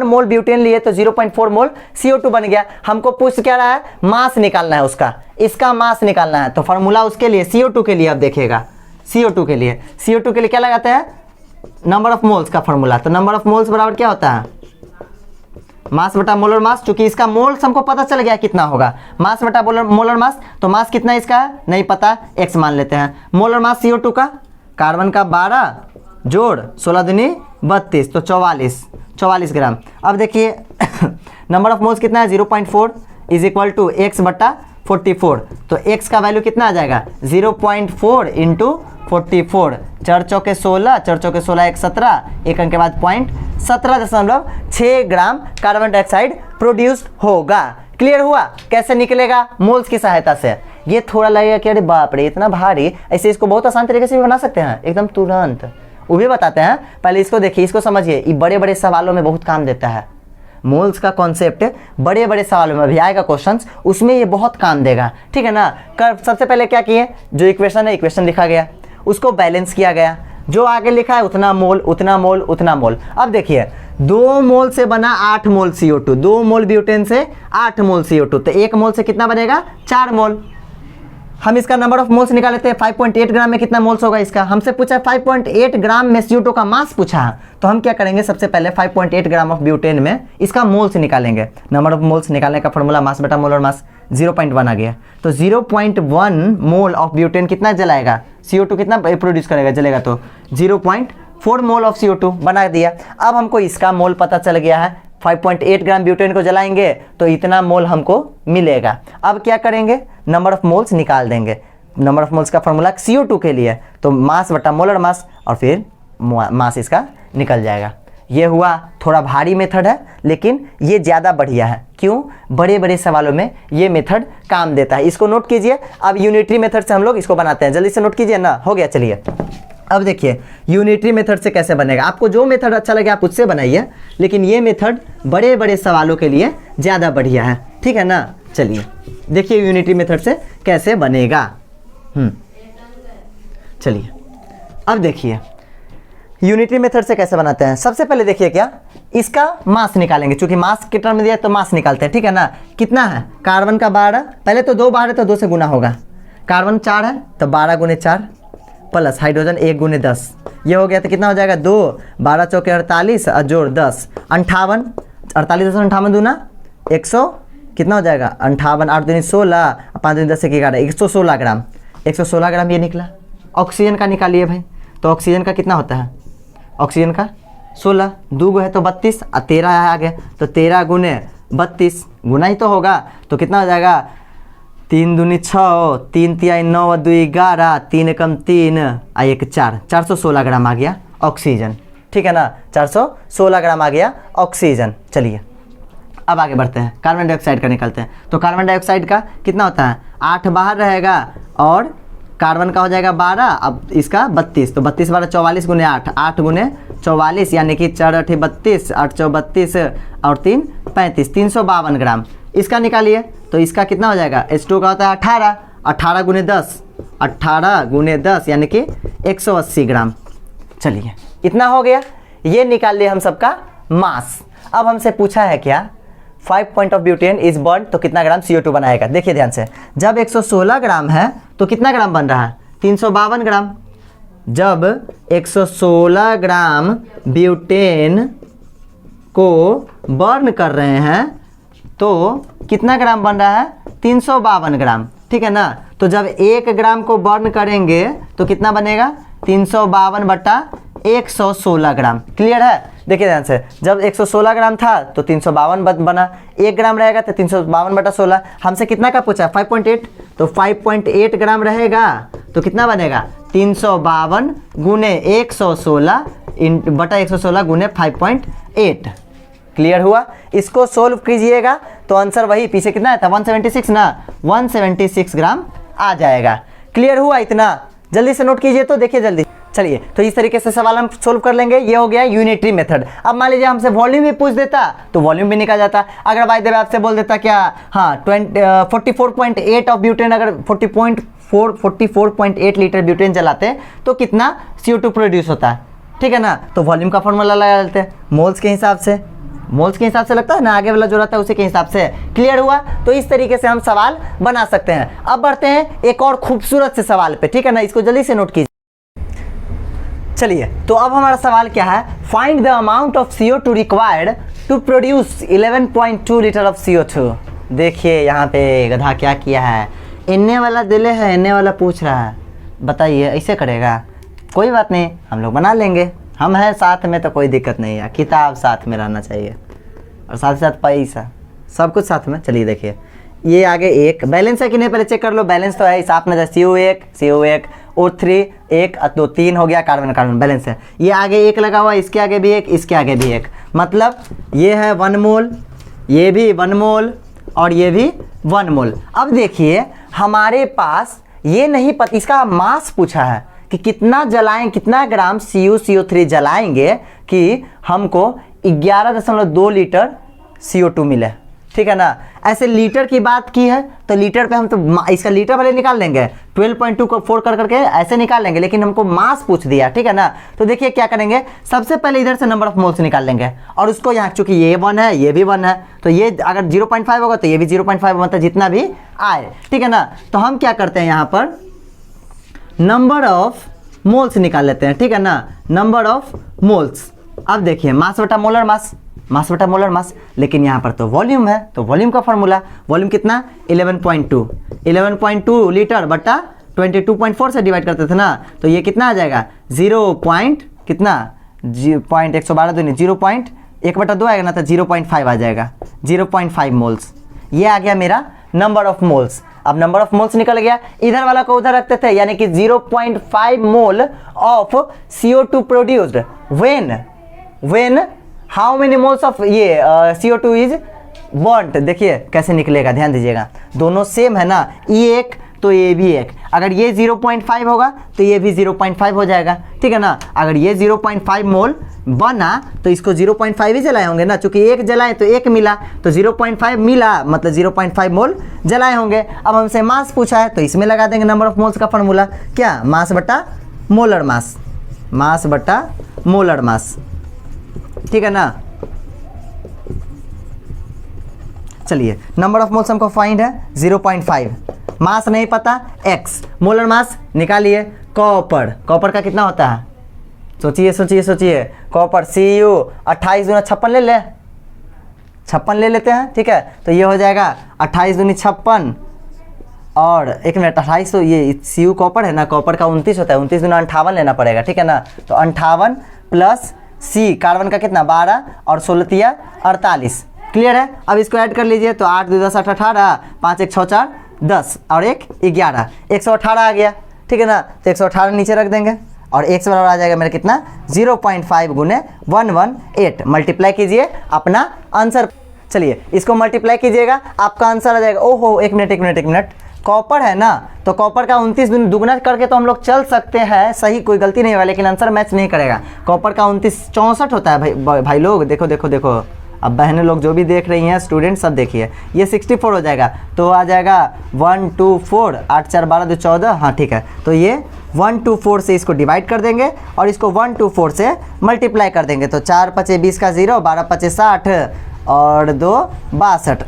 मोल ब्यूटेन लिए तो 0.4 मोल CO2 बन गया। हमको पूछ क्या रहा है, मास निकालना है उसका, इसका मास निकालना है। तो फार्मूला उसके लिए CO2 के लिए अब देखिएगा, CO2 के लिए क्या लगाते हैं नंबर ऑफ मोल्स का फार्मूला। तो नंबर ऑफ मोल्स बराबर क्या होता है मास बटा मोलर मास, चूंकि इसका मोल्स हमको पता चल गया कितना होगा, मास बटा मोलर मास, तो मास कितना इसका नहीं पता, x मान लेते हैं। मोलर मास CO2 का, कार्बन का 12 जोड़ 16 दूनी 32, तो 44 ग्राम। अब देखिए नंबर ऑफ मोल्स कितना है 0.4 इज इक्वल टू x बटा 44, तो x का वैल्यू कितना आ जाएगा 0.4 इंटू 44, 4 चौके 16, 4 चौके 16 1 17, एक अंक के बाद 17.6 ग्राम कार्बन डाइऑक्साइड प्रोड्यूस होगा। क्लियर हुआ कैसे निकलेगा, मोल्स की सहायता से। ये थोड़ा लगेगा कि अरे बाप रे इतना भारी, ऐसे इसको बहुत आसान तरीके से भी बना सकते हैं एकदम तुरंत, वो भी बताते हैं। पहले इसको देखिए, इसको समझिए, ये बड़े बड़े सवालों में बहुत काम देता है। मोल्स का कॉन्सेप्ट बड़े बड़े सवालों में अभी आएगा क्वेश्चंस, उसमें ये बहुत काम देगा, ठीक है ना। सबसे पहले क्या किए, जो इक्वेशन है इक्वेशन लिखा गया, उसको बैलेंस किया गया, जो आगे लिखा है उतना मोल उतना मोल उतना मोल। अब देखिए 2 मोल से बना 8 मोल CO2, 2 मोल ब्यूटेन से 8 मोल CO2, तो 1 मोल से कितना बनेगा 4 मोल। हम इसका नंबर ऑफ मोल्स निकाल लेते हैं। 5.8 ग्राम में कितना मोल्स होगा इसका, हमसे पूछा 5.8 ग्राम में CO2 का मास पूछा, तो हम क्या करेंगे सबसे पहले 5.8 ग्राम ऑफ ब्यूटेन में इसका मोल्स निकालेंगे। नंबर ऑफ मोल्स निकालने का फॉर्मूला मास बटा मोलर मास 0.1 आ गया, तो 0.1 मोल ऑफ ब्यूटेन कितना जलाएगा, CO2 कितना प्रोड्यूस करेगा जलेगा, तो 0.4 मोल ऑफ CO2 बना दिया। अब हमको इसका मोल पता चल गया है, 5.8 ग्राम ब्यूटेन को जलाएंगे तो इतना मोल हमको मिलेगा। अब क्या करेंगे, नंबर ऑफ मोल्स निकाल देंगे। नंबर ऑफ मोल्स का फॉर्मूला CO2 के लिए तो मास बटा मोलर मास और फिर मास इसका निकल जाएगा। ये हुआ थोड़ा भारी मेथड है, लेकिन ये ज़्यादा बढ़िया है। क्यों? बड़े बड़े सवालों में ये मेथड काम देता है। इसको नोट कीजिए। अब यूनिटरी मेथड से हम लोग इसको बनाते हैं, जल्दी से नोट कीजिए ना। हो गया, चलिए अब देखिए यूनिटरी मेथड से कैसे बनेगा। आपको जो मेथड अच्छा लगे आप उससे बनाइए, लेकिन ये मेथड बड़े बड़े सवालों के लिए ज़्यादा बढ़िया है, ठीक है ना। चलिए देखिए यूनिटरी मेथड से कैसे बनेगा। चलिए अब देखिए यूनिटरी मेथड से कैसे बनाते हैं। सबसे पहले देखिए क्या, इसका मास निकालेंगे, क्योंकि मास के टर्म में दिया तो मास निकालते हैं, ठीक है ना। कितना है? कार्बन का 12, पहले तो 2 बार है तो 2 से गुना होगा। कार्बन 4 है तो 12 गुने 4 प्लस हाइड्रोजन 1 गुने 10, ये हो गया तो कितना हो जाएगा 2, 12 चौके 48 और जोड़ 10 58, 48 58 दूना 100, कितना हो जाएगा 58, 8 दूनी 16, 5 दूनी 10 से 11, 116 ग्राम। 116 ग्राम ये निकला। ऑक्सीजन का निकालिए भाई, तो ऑक्सीजन का कितना होता है? ऑक्सीजन का 16, 2 गो है तो 32 और 13 है आगे, तो 13 गुने 32 गुना ही तो होगा, तो कितना हो जाएगा 3 दूनी 6, 3 तिहाई 9 और 2 11, 3 एकम 3 और 1 4, 416 ग्राम आ गया ऑक्सीजन, ठीक है ना। 416 ग्राम आ गया ऑक्सीजन। चलिए अब आगे बढ़ते हैं, कार्बन डाइऑक्साइड का निकालते हैं। तो कार्बन डाइऑक्साइड का कितना होता है? 8 बाहर रहेगा और कार्बन का हो जाएगा 12, अब इसका 32, तो 32 12 44 गुने 8, 8 गुने 44 यानी कि 4 8 32, 8 4 32 और 3 35, 352 ग्राम। इसका निकालिए तो इसका कितना हो जाएगा? H2 का होता है 18, 18 गुने 10, 18 गुने 10 यानी कि 180 ग्राम। चलिए इतना हो गया, ये निकाल लिए हम सबका मास। अब हमसे पूछा है क्या 5 point of butane is burn, तो कितना ग्राम CO2 बनाएगा। देखिए ध्यान से, जब 116 ग्राम है तो कितना ग्राम बन रहा है? 352 ग्राम। जब 116 ग्राम ब्यूटेन को बर्न कर रहे हैं तो कितना ग्राम बन रहा है? 352 ग्राम, ठीक है ना। तो जब 1 ग्राम को बर्न करेंगे तो कितना बनेगा? 352 बटा 116 ग्राम। क्लियर है? देखिए ध्यान से, जब 116 ग्राम था तो 352 बना, 1 ग्राम रहेगा तो 352 बटा 16। हमसे कितना का पूछा? 5.8, तो 5.8 ग्राम रहेगा तो कितना बनेगा? 352 गुने 116 बटा 116 गुने 5.8। क्लियर हुआ? इसको सोल्व कीजिएगा तो आंसर वही पीछे कितना है था? 176 ना, 176 ग्राम आ जाएगा। क्लियर हुआ? इतना जल्दी से नोट कीजिए तो देखिए जल्दी। चलिए तो इस तरीके से सवाल हम सोल्व कर लेंगे। ये हो गया यूनिटरी मेथड। अब मान लीजिए हमसे वॉल्यूम भी पूछ देता तो वॉल्यूम भी निकल जाता। अगर बाय द वे आपसे बोल देता क्या, हाँ 44.8 ऑफ ब्यूटेन, अगर 44.8 लीटर ब्यूटेन जलाते तो कितना CO2 प्रोड्यूस होता है, ठीक है ना। तो वॉल्यूम का फॉर्मूला लगा लेते हैं, मोल्स के हिसाब से। मोल्स के हिसाब से लगता है ना, आगे वाला जो रहता है उसी के हिसाब से। क्लियर हुआ? तो इस तरीके से हम सवाल बना सकते हैं। अब बढ़ते हैं एक और खूबसूरत से सवाल पे, ठीक है ना। इसको जल्दी से नोट कीजिए। चलिए तो अब हमारा सवाल क्या है? Find the amount of CO2 required to produce 11.2 litre of CO2। देखिए यहाँ पे गधा क्या किया है, इन्ने वाला दिले है, इन्ने वाला पूछ रहा है। बताइए ऐसे करेगा? कोई बात नहीं, हम लोग बना लेंगे, हम हैं साथ में तो कोई दिक्कत नहीं है। किताब साथ में रहना चाहिए और साथ ही साथ पैसा, सब कुछ साथ में। चलिए देखिए ये आगे एक बैलेंस है कि नहीं पहले चेक कर लो। बैलेंस तो है, साथ में CO1 CO1 O3 1 2 3 हो गया, कार्बन कार्बन बैलेंस है। ये आगे एक लगा हुआ, इसके आगे भी एक, इसके आगे भी एक, मतलब ये है 1 मोल, ये भी 1 मोल और ये भी 1 मोल। अब देखिए हमारे पास ये नहीं पता, इसका मास पूछा है कि कितना जलाएं, कितना ग्राम CO3 जलाएंगे कि हमको 11.2 लीटर CO2 मिले, ठीक है ना। ऐसे लीटर की बात की है तो लीटर पे हम तो इसका लीटर वाले निकाल लेंगे, 12.2 को 4 कर करके ऐसे निकाल लेंगे, लेकिन हमको मास पूछ दिया, ठीक है ना। तो देखिए क्या करेंगे, सबसे पहले इधर से नंबर ऑफ मोल्स निकाल लेंगे और उसको यहाँ, चूंकि ये 1 है ये भी 1 है, तो ये अगर 0.5 होगा तो ये भी 0.5, मतलब जितना भी आए, ठीक है ना। तो हम क्या करते हैं यहाँ पर नंबर ऑफ मोल्स निकाल लेते हैं, ठीक है ना, नंबर ऑफ मोल्स। अब देखिए मास बटा मोलर मास, मास बटा मोलर मास, लेकिन यहाँ पर तो वॉल्यूम है, तो वॉल्यूम का फॉर्मूला, वॉल्यूम कितना 11.2 लीटर बटा 22.4 से डिवाइड करते थे ना, तो ये कितना आ जाएगा 0.112 आएगा ना, तो 0.5 आ जाएगा, 0.5 मोल्स। ये आ गया मेरा नंबर ऑफ मोल्स। अब नंबर ऑफ मोल्स निकल गया, इधर वाला को उधर रखते थे, यानी कि 0.5 मोल of CO2 produced when when how many moles of ये CO2 इज बॉन्ड। देखिए कैसे निकलेगा, ध्यान दीजिएगा, दोनों सेम है ना, ये एक तो ये भी एक। अगर ये 0.5 होगा तो ये भी 0.5 हो जाएगा, ठीक है ना। अगर ये 0.5 मोल बना तो इसको 0.5 ही जलाए होंगे ना, चूंकि एक जलाए तो एक मिला, तो 0.5 मिला मतलब 0.5 मोल जलाए होंगे। अब हमसे मास पूछा है तो इसमें लगा देंगे नंबर ऑफ मोल्स का फॉर्मूला, क्या, मास बटा मोलर मास, मास बटा मोलर मास, ठीक है ना। चलिए नंबर ऑफ मोल्स हमको फाइंड है 0.5, मास नहीं पता x, मोलर मास निकालिए। कॉपर, कॉपर का कितना होता है, सोचिए सोचिए सोचिए, कॉपर Cu 28 दूनी 56 ले ले, 56 ले लेते हैं, ठीक है। तो ये हो जाएगा 28 दूनी 56 और एक मिनट 28, तो ये Cu कॉपर है ना, कॉपर का 29 होता है, 29 दूना 58 लेना पड़ेगा, ठीक है ना। तो 58 प्लस C कार्बन का कितना 12 और 16 तिया 48, क्लियर है। अब इसको ऐड कर लीजिए, तो 8 2 10 8 18, 5 1 6 4 10 और 1 11, 118 आ गया, ठीक है ना। तो 118 नीचे रख देंगे और x बराबर आ जाएगा मेरा कितना 0.5 गुने 118, मल्टीप्लाई कीजिए अपना आंसर। चलिए इसको मल्टीप्लाई कीजिएगा, आपका आंसर आ जाएगा। ओहो एक मिनट, कॉपर है ना, तो कॉपर का 29 दुगना करके तो हम लोग चल सकते हैं, सही, कोई गलती नहीं होगा, लेकिन आंसर मैच नहीं करेगा। कॉपर का 29 64 होता है भाई लोग, देखो देखो देखो, अब बहनें लोग जो भी देख रही हैं, स्टूडेंट सब देखिए, ये 64 हो जाएगा, तो आ जाएगा 1 2 4 8 4 12 2 14, हाँ ठीक है। तो ये 1 2 4 से इसको डिवाइड कर देंगे और इसको 1 2 4 से मल्टीप्लाई कर देंगे, तो 4 5 20 का 0, 12 5 60 और 2 62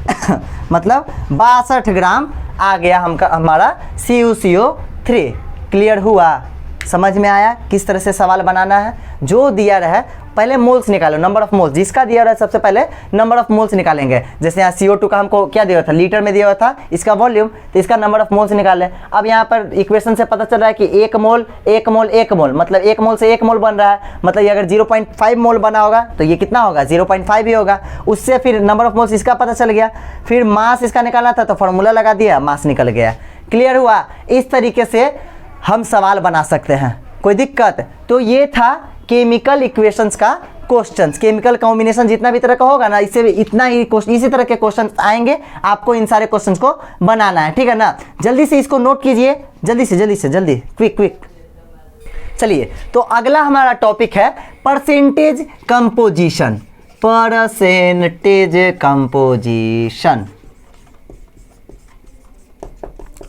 मतलब 62 ग्राम आ गया हमारा CuCO3। क्लियर हुआ, समझ में आया किस तरह से सवाल बनाना है। जो दिया रहा है पहले मोल्स निकालो, नंबर ऑफ मोल्स, जिसका दिया रहा है सबसे पहले नंबर ऑफ मोल्स निकालेंगे। जैसे यहाँ CO2 का हमको क्या दिया हुआ था, लीटर में दिया हुआ था इसका वॉल्यूम, तो इसका नंबर ऑफ मोल्स निकालें। अब यहाँ पर इक्वेशन से पता चल रहा है कि 1 मोल 1 मोल 1 मोल, मतलब 1 मोल से 1 मोल बन रहा है, मतलब ये अगर 0.5 मोल बना होगा तो ये कितना होगा 0.5 ही होगा। उससे फिर नंबर ऑफ मोल्स इसका पता चल गया, फिर मास इसका निकालना था तो फॉर्मूला लगा दिया, मास निकल गया। क्लियर हुआ, इस तरीके से हम सवाल बना सकते हैं, कोई दिक्कत। तो ये था केमिकल इक्वेशंस का क्वेश्चंस, केमिकल कॉम्बिनेशन जितना भी तरह का होगा ना, इससे इतना ही इसी तरह के क्वेश्चंस आएंगे, आपको इन सारे क्वेश्चंस को बनाना है, ठीक है ना। जल्दी से इसको नोट कीजिए, जल्दी क्विक। चलिए तो अगला हमारा टॉपिक है परसेंटेज कंपोजिशन,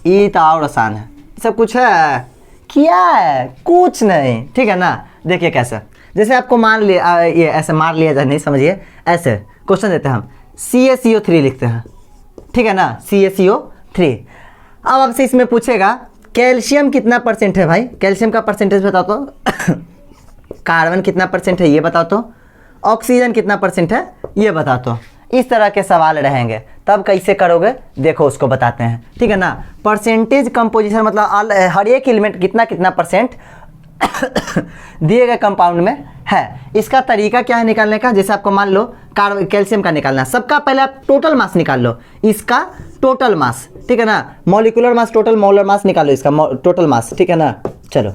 ये तो और आसान है, सब कुछ है, क्या है, कुछ नहीं, ठीक है ना। देखिए कैसे, जैसे आपको मान लिया, ये ऐसे मार लिया जाए, नहीं समझिए, ऐसे क्वेश्चन देते हैं हम, CaCO3 लिखते हैं, ठीक है ना, CaCO3। अब आपसे इसमें पूछेगा कैल्शियम कितना परसेंट है भाई, कैल्शियम का परसेंटेज बताओ तो कार्बन कितना परसेंट है ये बताओ तो, ऑक्सीजन कितना परसेंट है ये बताओ तो। इस तरह के सवाल रहेंगे, तब कैसे करोगे देखो उसको बताते हैं, ठीक है ना। परसेंटेज कंपोजिशन मतलब हर एक एलिमेंट कितना कितना परसेंट दिए गए कंपाउंड में है। इसका तरीका क्या है निकालने का, जैसे आपको मान लो कैल्शियम का निकालना है, सबका पहले आप टोटल मास निकाल लो, इसका टोटल मास, ठीक है ना, molecular mass total molar mass निकालो, इसका टोटल मास, ठीक है ना। चलो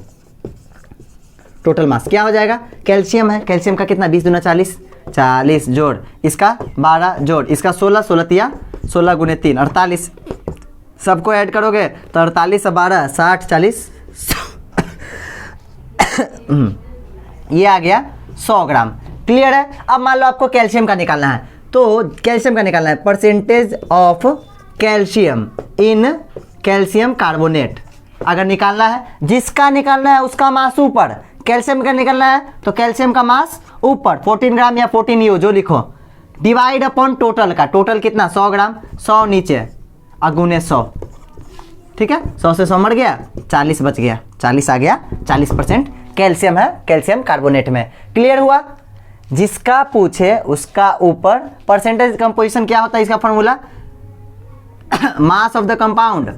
टोटल मास क्या हो जाएगा, कैल्शियम है, कैल्शियम का कितना 20 दूना 40, 40 जोड़ इसका 12 जोड़ इसका 16, 16 तिया 16 गुने 3 48, सबको ऐड करोगे तो 48 और 12 60 40 ये आ गया 100 ग्राम। क्लियर है। अब मान लो आपको कैल्शियम का निकालना है, तो कैल्शियम का निकालना है percentage of calcium in calcium carbonate. अगर निकालना है, जिसका निकालना है उसका मास ऊपर, कैल्शियम का निकालना है तो कैल्शियम का मास ऊपर 14 ग्राम या 14 U जो लिखो, डिवाइड अपॉन टोटल का, टोटल कितना 100 ग्राम, 100 नीचे अगुने 100, ठीक है, 100 से 100 मर गया, 40 बच गया, 40 आ गया, 40% कैल्शियम है कैल्शियम कार्बोनेट में। क्लियर हुआ। जिसका पूछे उसका ऊपर। परसेंटेज कंपोजिशन क्या होता है इसका formula, mass of the compound,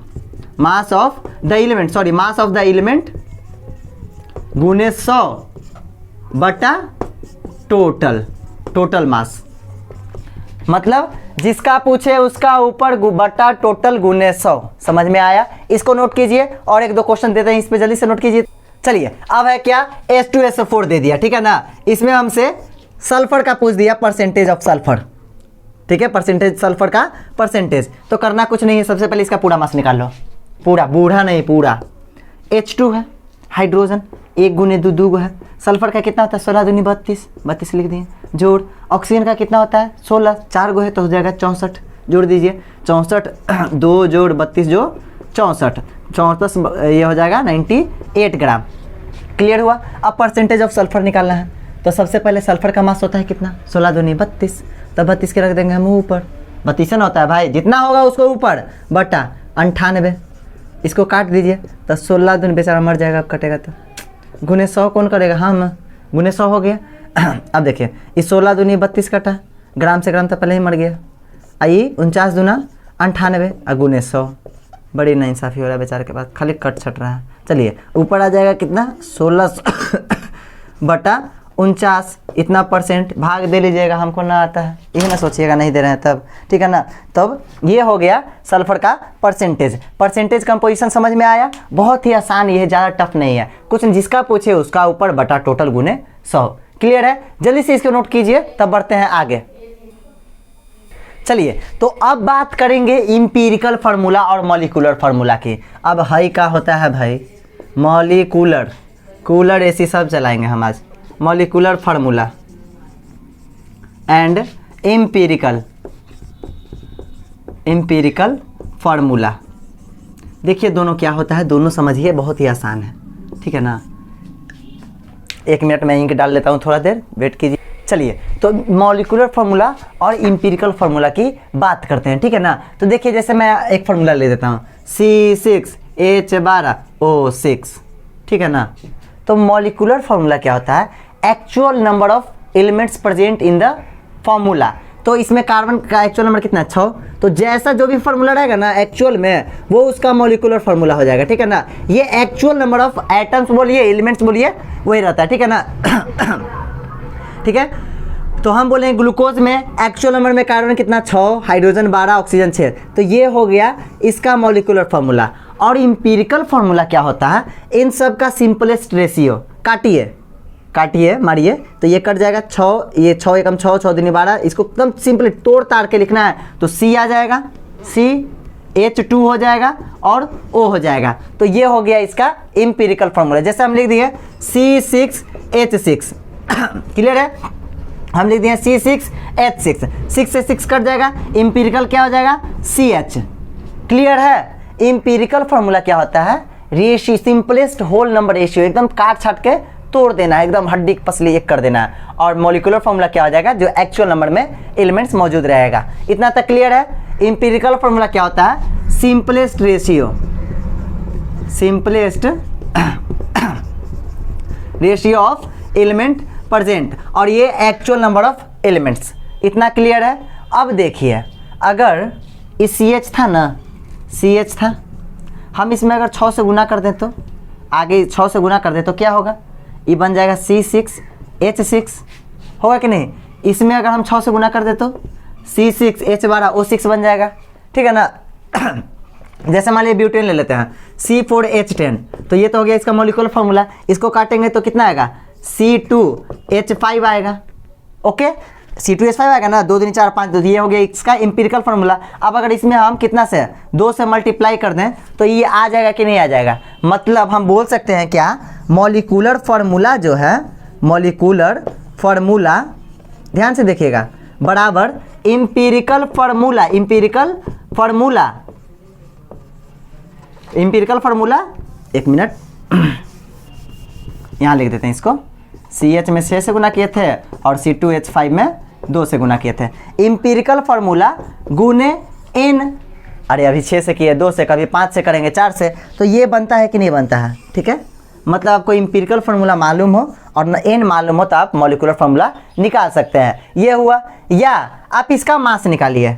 mass of the element, sorry mass of the element गुने 100 बटा टोटल मास, मतलब जिसका पूछे उसका ऊपर बटा टोटल गुने 100। समझ में आया। इसको नोट कीजिए और एक दो क्वेश्चन देते हैं, इस पे जल्दी से नोट कीजिए। चलिए अब है क्या, H2SO4 दे दिया, ठीक है ना। इसमें हमसे सल्फर का पूछ दिया, परसेंटेज ऑफ सल्फर, ठीक है, परसेंटेज सल्फर का परसेंटेज। तो करना कुछ नहीं है, सबसे पहले इसका पूरा मास निकाल लो, पूरा, बूढ़ा नहीं पूरा। H2 है हाइड्रोजन, 1 गुने 2 2 है। सल्फर का कितना होता है 16 दूनी 32, 32 लिख दिए। जोड़ ऑक्सीजन का कितना होता है 16, 4 गो है तो हो जाएगा 64, जोड़ दीजिए 64, 2 जोड़ 32 जो 64, 64 ये हो जाएगा 98 ग्राम। क्लियर हुआ। अब परसेंटेज ऑफ सल्फर निकालना है, तो सबसे पहले सल्फर का मास होता है कितना 16 दूनी 32, तो 32 के रख देंगे हम ऊपर, 32 ना होता है भाई, जितना होगा उसको ऊपर बटा 98, इसको काट दीजिए तो 16 दूनी बेचारा मर जाएगा, अब कटेगा तो गुने 100 कौन करेगा, हम गुने 100 हो गया। अब देखिए इस 16 दूनी 32 कटा, ग्राम से ग्राम तो पहले ही मर गया, आई 49 दूना 98 और गुने 100, बड़ी नाइंसाफ़ी हो रहा है बेचारे के पास, खाली कट छट रहा है। चलिए ऊपर आ जाएगा कितना 16 बटा 49, इतना परसेंट भाग दे लीजिएगा, हमको ना आता है, ये ना सोचिएगा नहीं दे रहे हैं तब, ठीक है ना। तब ये हो गया सल्फर का परसेंटेज। परसेंटेज कंपोजिशन समझ में आया, बहुत ही आसान, ये ज़्यादा टफ नहीं है, कुछ जिसका पूछे उसका ऊपर बटा टोटल गुने 100। क्लियर है, जल्दी से इसको नोट कीजिए, तब बढ़ते हैं आगे। चलिए तो अब बात करेंगे इंपीरिकल फार्मूला और मॉलिक्यूलर फार्मूला की। अब हाई का होता है भाई मॉलिक्यूलर, कूलर एसी सब चलाएंगे हम आज। Molecular formula and empirical formula, देखिए दोनों क्या होता है, दोनों समझिए, बहुत ही आसान है, ठीक है ना। 1 मिनट में इंक डाल लेता हूँ, थोड़ा देर वेट कीजिए। चलिए तो मॉलिक्यूलर फार्मूला और इंपीरिकल फार्मूला की बात करते हैं, ठीक है ना। तो देखिए जैसे मैं एक फार्मूला ले देता हूँ C6H12O6, ठीक है ना। तो मॉलिक्यूलर फार्मूला क्या होता है, actual number of elements present in the formula. तो इसमें कार्बन का एक्चुअल नंबर कितना है 6, तो जैसा जो भी फार्मूला रहेगा ना एक्चुअल में, वो उसका मॉलिक्यूलर फार्मूला हो जाएगा, ठीक है ना। ये एक्चुअल नंबर ऑफ एटम्स बोलिए, एलिमेंट्स बोलिए, वही रहता है, ठीक है ना। ठीक है, तो हम बोलेंगे ग्लूकोज में एक्चुअल नंबर में कार्बन कितना 6, हाइड्रोजन 12, ऑक्सीजन 6, तो ये हो गया इसका मॉलिक्यूलर फार्मूला। और इंपीरिकल फार्मूला क्या होता है, इन सब का सिंपलेस्ट रेशियो, काटिए मारिए, तो ये कट जाएगा 6, ये 6 एकम 6, 6 दूनी 12, इसको एकदम सिंपल तोड़ ताड़ के लिखना है, तो C आ जाएगा, CH2 हो जाएगा और O हो जाएगा। तो ये हो गया इसका इंपीरिकल फार्मूला। जैसे हम लिख दिए C6H6 क्लियर है, हम लिख दिए C6H6, 6 से 6 कट जाएगा, इंपीरिकल क्या हो जाएगा CH। क्लियर है, इंपीरिकल फार्मूला क्या होता है, ratio, simplest whole number ratio, एकदम काट छाट के तोड़ देना है, एकदम हड्डी पसली एक कर देना है। और मॉलिक्यूलर फार्मूला क्या हो जाएगा, जो एक्चुअल नंबर में एलिमेंट्स मौजूद रहेगा। इतना तक क्लियर है। इंपीरिकल फार्मूला क्या होता है, simplest ratio of element present, और ये एक्चुअल नंबर ऑफ एलिमेंट्स। इतना क्लियर है। अब देखिए अगर इस CH था ना, CH था, हम इसमें अगर 6 से गुना कर दें, तो आगे 6 से गुना कर दें तो क्या होगा, ये बन जाएगा C6H6, होगा कि नहीं। इसमें अगर हम 6 से गुना कर दें तो C6H12O6 बन जाएगा, ठीक है ना। जैसे मान लीजिए ब्यूटेन ले लेते हैं C4H10, तो ये तो हो गया इसका मॉलिक्यूलर फार्मूला। इसको काटेंगे तो कितना आएगा, C2H5 आएगा, ओके, C2H5 आएगा ना, 2 3 4 5 2, ये हो गया इसका इंपीरिकल फार्मूला। अब अगर इसमें हम कितना से 2 से मल्टीप्लाई कर दें तो ये आ जाएगा कि नहीं आ जाएगा, मतलब हम बोल सकते हैं क्या, मॉलिक्यूलर फार्मूला जो है, मॉलिक्यूलर फार्मूला ध्यान से देखिएगा, बराबर इंपीरिकल फार्मूला, एक मिनट यहाँ लिख देते हैं इसको, CH में 6 से गुना किए थे और C2H5 में 2 से गुना किए थे। इंपीरिकल फार्मूला गुने n, अरे अभी 6 से किए, 2 से, कभी 5 से करेंगे, 4 से, तो ये बनता है कि नहीं बनता है, ठीक है। मतलब आपको इंपीरिकल फार्मूला मालूम हो और न n मालूम हो तो आप मॉलिक्यूलर फार्मूला निकाल सकते हैं, ये हुआ। या आप इसका मास निकालिए,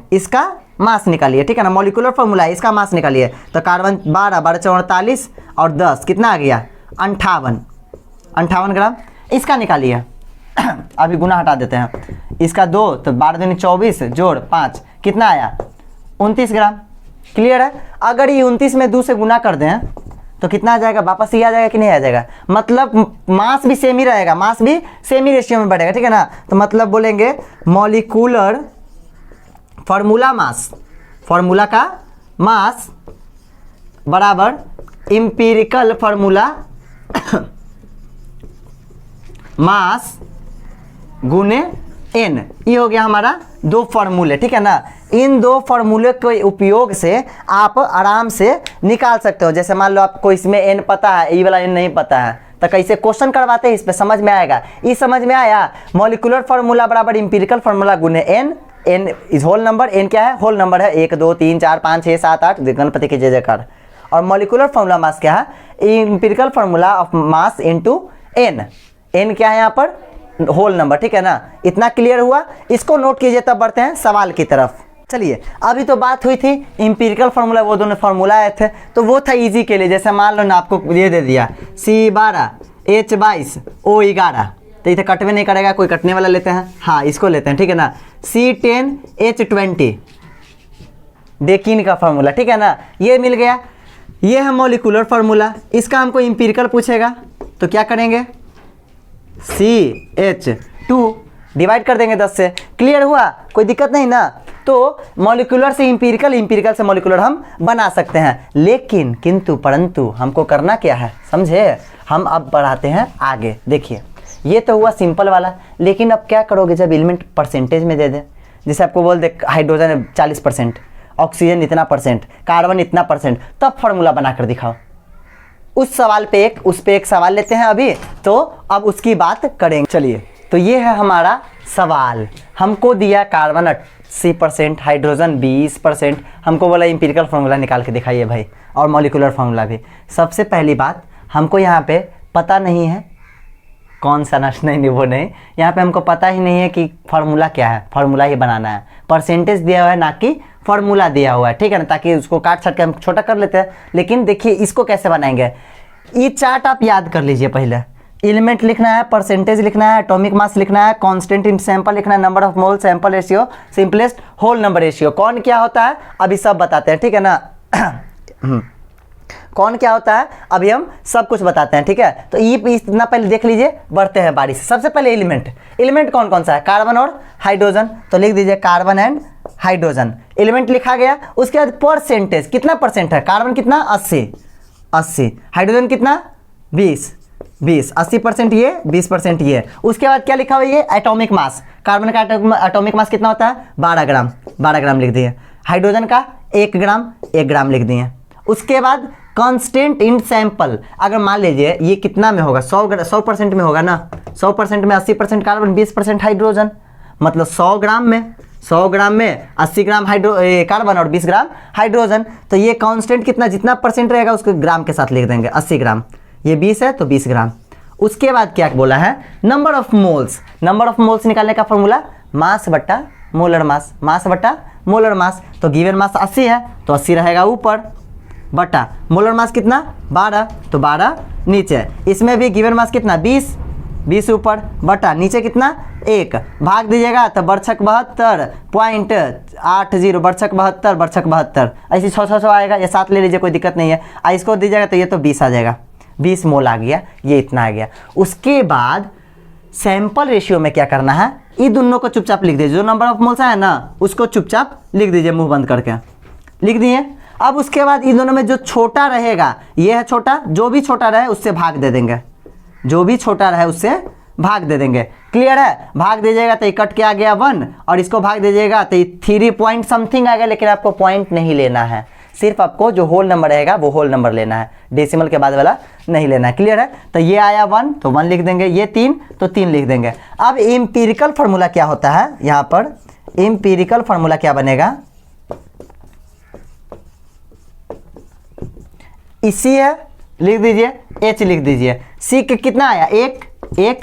ठीक है ना, मॉलिक्यूलर फार्मूला है, इसका मास निकालिए, तो कार्बन 12, 12 4 48 और 10 कितना आ गया 58 ग्राम, इसका निकालिए। अभी गुना हटा देते हैं, इसका 2, तो 12 दूनी 24 जोड़ 5 कितना आया 29 ग्राम। क्लियर है। अगर ये 29 में 2 से गुना कर दें तो कितना आ जाएगा, वापस ही आ जाएगा कि नहीं आ जाएगा, मतलब मास भी सेम ही रहेगा, मास भी सेम ही रेशियो में बढ़ेगा, ठीक है ना। तो मतलब बोलेंगे मॉलिक्यूलर फॉर्मूला मास, फॉर्मूला का मास बराबर इंपीरिकल फॉर्मूला मास गुने n। ये हो गया हमारा दो फॉर्मूले, ठीक है ना। इन दो फॉर्मूले के उपयोग से आप आराम से निकाल सकते हो। जैसे मान लो आपको इसमें n पता है, ये वाला n नहीं पता है, तो कैसे क्वेश्चन करवाते हैं, इस पे समझ में आएगा। ये समझ में आया, मॉलिक्यूलर फार्मूला बराबर इंपीरिकल फार्मूला गुने n। n is whole number, n क्या है, होल नंबर है, 1 2 3 4 5 6 7 8, गणपति के जय जयकार। और मॉलिक्यूलर फार्मूला मास क्या है, empirical formula of mass into n। n क्या है यहाँ पर, होल नंबर, ठीक है ना। इतना क्लियर हुआ, इसको नोट कीजिए, तब बढ़ते हैं सवाल की तरफ। चलिए, अभी तो बात हुई थी इंपीरिकल फार्मूला, वो दोनों फार्मूला आए थे, तो वो था इजी के लिए। जैसे मान लो ना आपको ये दे दिया C12 H22 O11, तो इसे कटवे नहीं करेगा, कोई कटने वाला लेते हैं, हाँ इसको लेते हैं, ठीक है ना। C10 H20 डेकिन का फार्मूला, ठीक है ना, ये मिल गया। ये है मॉलिक्यूलर फार्मूला, इसका हमको इंपीरिकल पूछेगा, तो क्या करेंगे, CH2 डिवाइड कर देंगे 10 से। क्लियर हुआ, कोई दिक्कत नहीं ना। तो मॉलिक्यूलर से इंपीरिकल, इंपीरिकल से मॉलिक्यूलर हम बना सकते हैं, लेकिन किंतु परंतु हमको करना क्या है, समझे। हम अब बढ़ाते हैं आगे। देखिए, ये तो हुआ सिंपल वाला, लेकिन अब क्या करोगे जब एलिमेंट परसेंटेज में दे दे। जैसे आपको बोल दे हाइड्रोजन 40%, ऑक्सीजन इतना %, कार्बन इतना %, तब फॉर्मूला बनाकर दिखाओ। उस सवाल पे एक सवाल लेते हैं अभी, तो अब उसकी बात करेंगे। चलिए, तो ये है हमारा सवाल। हमको दिया कार्बन 80%, हाइड्रोजन 20%, हमको बोला इंपीरिकल फार्मूला निकाल के दिखाइए भाई, और मॉलिक्यूलर फार्मूला भी। सबसे पहली बात, हमको यहाँ पे पता नहीं है कौन सा नहीं वो नहीं, यहाँ पे हमको पता ही नहीं है कि फार्मूला क्या है, फार्मूला ही बनाना है। परसेंटेज दिया हुआ है, ना कि फार्मूला दिया हुआ है, ठीक है ना, ताकि उसको काट छाट के हम छोटा कर लेते हैं। लेकिन देखिए इसको कैसे बनाएंगे, ये चार्ट आप याद कर लीजिए। पहले एलिमेंट लिखना है, परसेंटेज लिखना है, एटॉमिक मास लिखना है, कांस्टेंट इन सैंपल लिखना है, number of mole, sample ratio, simplest whole number ratio. कौन क्या होता है अभी सब बताते हैं, ठीक है ना। कौन क्या होता है अभी हम सब कुछ बताते हैं, ठीक है। तो ये इतना पहले देख लीजिए, बढ़ते हैं बारी से। सबसे पहले एलिमेंट कौन कौन सा है, कार्बन और हाइड्रोजन, तो लिख दीजिए कार्बन एंड हाइड्रोजन। एलिमेंट लिखा गया, उसके बाद परसेंटेज, कितना % है, कार्बन कितना 80, हाइड्रोजन कितना 20, 80% ये, 20% ये। उसके बाद क्या लिखा हुआ ये, एटॉमिक मास। कार्बन का एटॉमिक मास कितना होता है, 12 ग्राम लिख दिए। हाइड्रोजन का 1 ग्राम लिख दिए। उसके बाद कांस्टेंट इन सैंपल, अगर मान लीजिए ये कितना में होगा, 100% में होगा ना, 100% में 80% कार्बन 20% हाइड्रोजन, मतलब 100 ग्राम में 80 ग्राम कार्बन और 20 ग्राम हाइड्रोजन। तो ये कांस्टेंट कितना, जितना % रहेगा उसको ग्राम के साथ लिख देंगे, 80 ग्राम, ये 20 है तो 20 ग्राम। उसके बाद क्या बोला है, number of moles. Number of moles निकालने का फॉर्मूला मास बट्टा मोलर मास, मास बट्टा मोलर मास। तो गिवन मास 80 है तो 80 रहेगा ऊपर, बटा मोलर मास कितना 12, तो 12 नीचे। इसमें भी गिवन मास कितना 20 ऊपर, बटा नीचे कितना 1, भाग दीजिएगा तो बरछक 72.80, बरछक 72, ऐसे 600 आएगा, या 7 ले लीजिए, कोई दिक्कत नहीं है। इसको दीजिएगा तो ये तो 20 आ जाएगा, 20 मोल आ गया, ये इतना आ गया। उसके बाद सैंपल रेशियो में क्या करना है, ये दोनों को चुपचाप लिख दीजिए, जो नंबर ऑफ मोल्स है ना उसको चुपचाप लिख दीजिए, मुंह बंद करके लिख दिए। अब उसके बाद इन दोनों में जो छोटा रहेगा, ये है छोटा, जो भी छोटा रहे उससे भाग दे देंगे, जो भी छोटा रहे उससे भाग दे देंगे। क्लियर है, भाग दीजिएगा तो ये कट के आ गया 1, और इसको भाग दीजिएगा तो ये 3 पॉइंट समथिंग आएगा। लेकिन आपको पॉइंट नहीं लेना है, सिर्फ आपको जो होल नंबर रहेगा वो होल नंबर लेना है, डेसिमल के बाद वाला नहीं लेना है। क्लियर है, तो ये आया 1 तो 1 लिख देंगे, ये 3 तो 3 लिख देंगे। अब एम्पिरिकल फार्मूला क्या होता है, यहाँ पर एम्पिरिकल फार्मूला क्या बनेगा, इसी है, लिख दीजिए, H लिख दीजिए। C के कितना आया, 1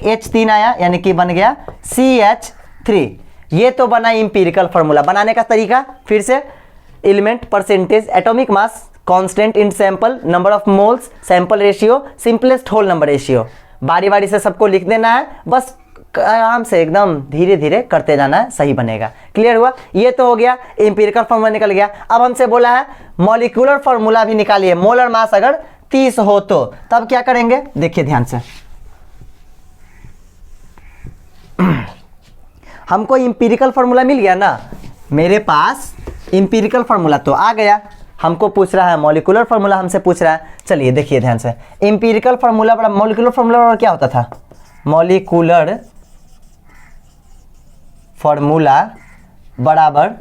H3 आया, यानी कि बन गया CH3। ये तो बना इंपीरिकल फार्मूला। बनाने का तरीका फिर से, element, percentage, atomic mass, constant in sample, number of moles, sample ratio, simplest whole number ratio. बारी बारी से सबको लिख देना है, बस आराम से एकदम धीरे धीरे करते जाना है, सही बनेगा। क्लियर हुआ, ये तो हो गया, इंपीरिकल फार्मूला निकल गया। अब हमसे बोला है मॉलिक्यूलर फार्मूला भी निकालिए। मोलर मास अगर 30 हो तो तब क्या करेंगे, देखिए ध्यान से। हमको इंपीरिकल फार्मूला मिल गया ना, मेरे पास इंपीरिकल फार्मूला तो आ गया। हमको पूछ रहा है मॉलिक्यूलर फार्मूला, हमसे पूछ रहा है। चलिए देखिए ध्यान से, इंपीरिकल फार्मूला बड़ा मॉलिक्यूलर फार्मूला क्या होता था, मॉलिक्यूलर फार्मूला बराबर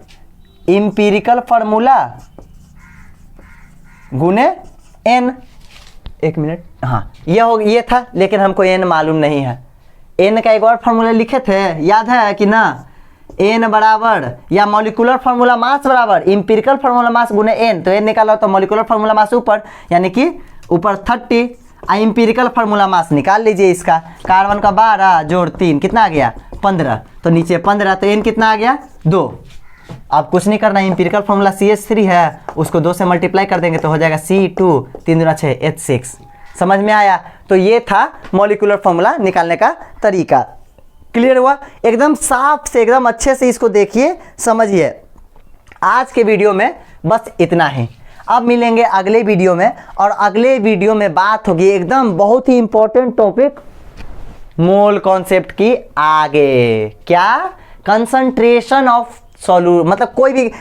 इंपीरिकल फार्मूला गुने n। एक मिनट, हाँ ये था, लेकिन हमको n मालूम नहीं है। n का एक और फार्मूला लिखे थे, याद है कि ना, n बराबर या मॉलिक्यूलर फार्मूला मास बराबर इंपीरिकल फार्मूला मास गुने n। तो n निकाला तो मॉलिक्यूलर फार्मूला मास ऊपर, यानी कि ऊपर 30, इंपीरिकल फार्मूला मास निकाल लीजिए इसका। कार्बन का 12 जोड़ 3 कितना आ गया, 15। तो नीचे 15, तो n कितना आ गया, 2। अब कुछ नहीं करना, इंपीरिकल फार्मूला CH3 है, उसको 2 से मल्टीप्लाई कर देंगे तो हो जाएगा C2 3 दूना 6 H6। समझ में आया। तो ये था मॉलिक्यूलर फार्मूला निकालने का तरीका। क्लियर हुआ, एकदम साफ से, एकदम अच्छे से इसको देखिए, समझिए। आज के वीडियो में बस इतना ही। अब मिलेंगे अगले वीडियो में, और अगले वीडियो में बात होगी एकदम बहुत ही इंपॉर्टेंट टॉपिक, मोल कॉन्सेप्ट की आगे। क्या, कंसंट्रेशन ऑफ सॉल्यूट, मतलब कोई भी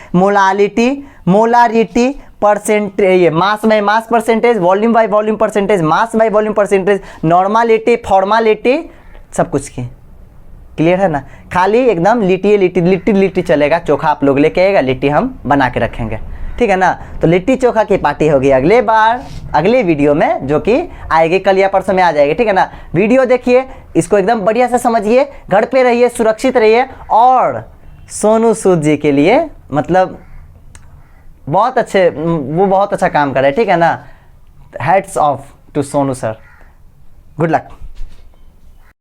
molarity percentage, mass by mass percentage, volume by volume percentage, mass by volume percentage, normality, formality, सब कुछ की। क्लियर है ना। खाली एकदम लिट्टी चलेगा, चोखा आप लोग लेके आएगा, लिट्टी हम बना के रखेंगे, ठीक है ना। तो लिट्टी चोखा की पार्टी होगी अगले बार, अगले वीडियो में, जो कि आएगी कल या परसों में आ जाएगी, ठीक है ना। वीडियो देखिए, इसको एकदम बढ़िया से समझिए, घर पे रहिए, सुरक्षित रहिए, और सोनू सूद जी के लिए मतलब बहुत अच्छे, वो बहुत अच्छा काम कर रहे हैं, ठीक है ना। Hats off to Sonu sir, good luck.